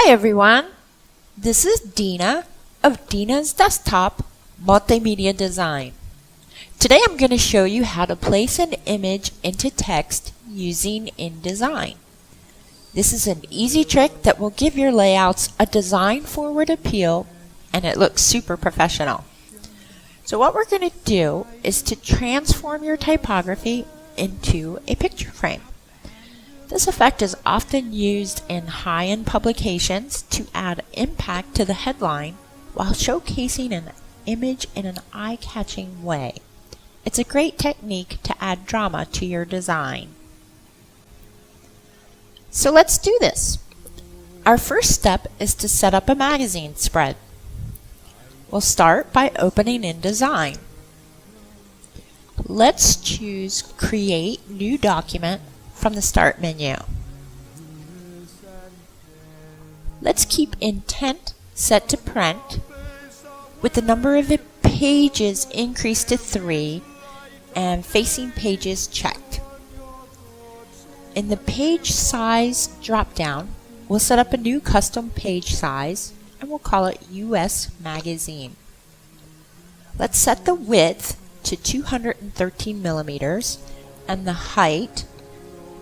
Hi everyone, this is Dina of Dina's Desktop Multimedia Design. Today I'm going to show you how to place an image into text using InDesign. This is an easy trick that will give your layouts a design-forward appeal and it looks super professional. So what we're going to do is to transform your typography into a picture frame. This effect is often used in high-end publications to add impact to the headline while showcasing an image in an eye-catching way. It's a great technique to add drama to your design. So let's do this. Our first step is to set up a magazine spread. We'll start by opening InDesign. Let's choose Create New Document from the Start menu. Let's keep Intent set to Print with the number of pages increased to 3 and Facing Pages checked. In the Page Size drop-down, we'll set up a new custom page size and we'll call it US Magazine. Let's set the width to 213 millimeters and the height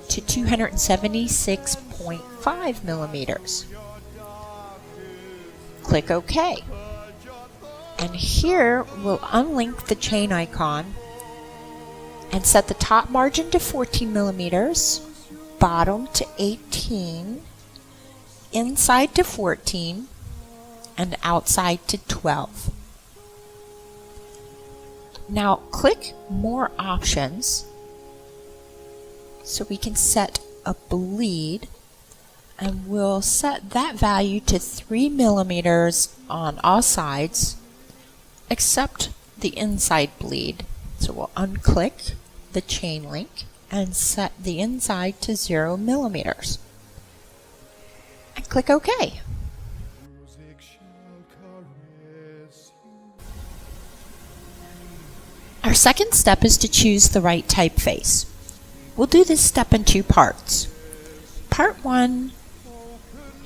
to 276.5 millimeters. Click OK. And here we'll unlink the chain icon and set the top margin to 14 millimeters, bottom to 18, inside to 14, and outside to 12. Now click More Options so we can set a bleed, and we'll set that value to 3 millimeters on all sides except the inside bleed. So we'll unclick the chain link and set the inside to 0 millimeters and click OK. Our second step is to choose the right typeface. We'll do this step in 2 parts. Part 1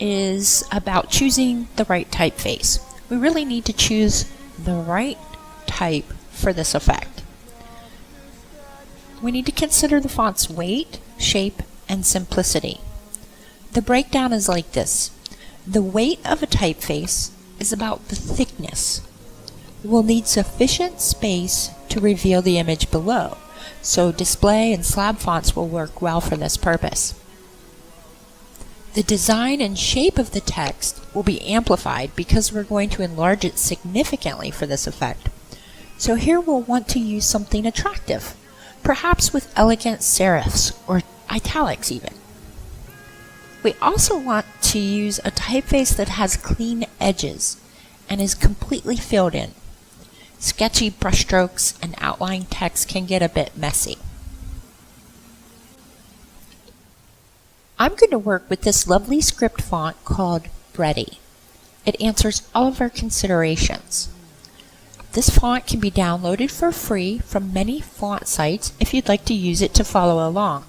is about choosing the right typeface. We really need to choose the right type for this effect. We need to consider the font's weight, shape, and simplicity. The breakdown is like this. The weight of a typeface is about the thickness. We'll need sufficient space to reveal the image below, so display and slab fonts will work well for this purpose. The design and shape of the text will be amplified because we're going to enlarge it significantly for this effect. So here we'll want to use something attractive, perhaps with elegant serifs or italics even. We also want to use a typeface that has clean edges and is completely filled in. Sketchy brushstrokes and outline text can get a bit messy. I'm going to work with this lovely script font called Bready. It answers all of our considerations. This font can be downloaded for free from many font sites if you'd like to use it to follow along.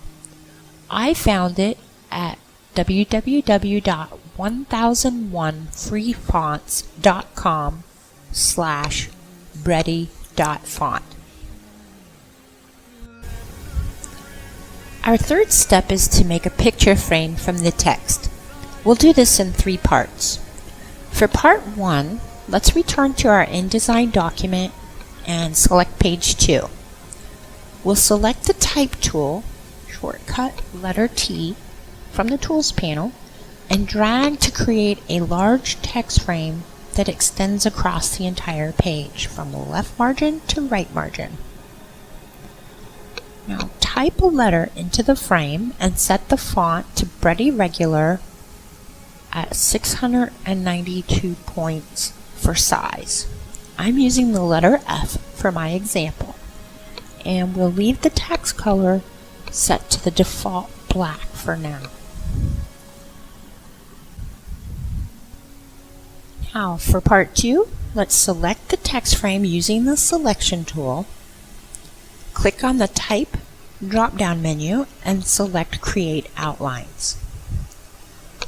I found it at www.1001freefonts.com/bready.font. Our third step is to make a picture frame from the text. We'll do this in 3 parts. For part 1, let's return to our InDesign document and select page 2. We'll select the Type tool, shortcut letter T, from the Tools panel and drag to create a large text frame that extends across the entire page from left margin to right margin. Now type a letter into the frame and set the font to Bready Regular at 692 points for size. I'm using the letter F for my example, and we'll leave the text color set to the default black for now. Now for part 2, let's select the text frame using the selection tool. Click on the Type drop-down menu and select Create Outlines.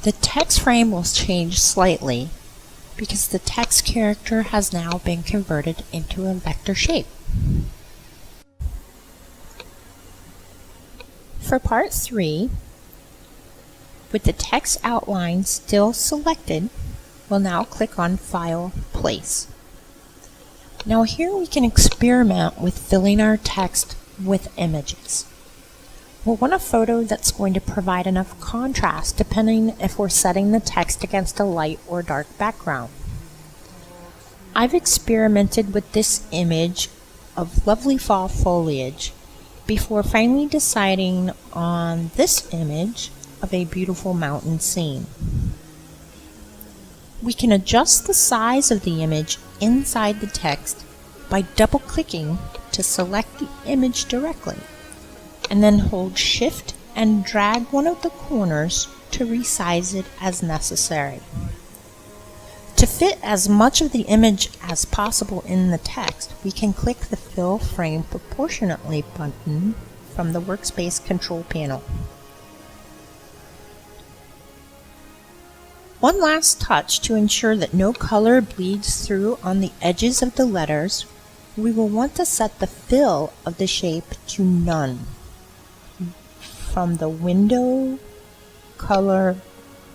The text frame will change slightly because the text character has now been converted into a vector shape. For part 3, with the text outline still selected, we'll now click on File, Place. Now here we can experiment with filling our text with images. We'll want a photo that's going to provide enough contrast depending if we're setting the text against a light or dark background. I've experimented with this image of lovely fall foliage before finally deciding on this image of a beautiful mountain scene. We can adjust the size of the image inside the text by double-clicking to select the image directly, and then hold Shift and drag one of the corners to resize it as necessary. To fit as much of the image as possible in the text, we can click the Fill Frame Proportionately button from the Workspace control panel. One last touch to ensure that no color bleeds through on the edges of the letters, we will want to set the fill of the shape to None from the Window Color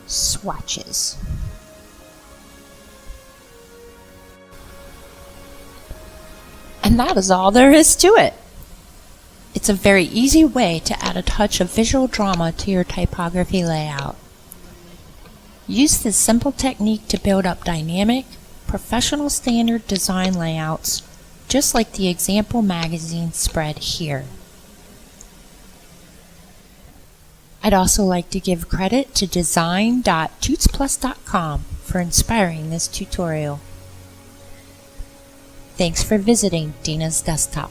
Swatches. And that is all there is to it. It's a very easy way to add a touch of visual drama to your typography layout. Use this simple technique to build up dynamic, professional standard design layouts, just like the example magazine spread here. I'd also like to give credit to design.tutesplus.com for inspiring this tutorial. Thanks for visiting Dina's Desktop.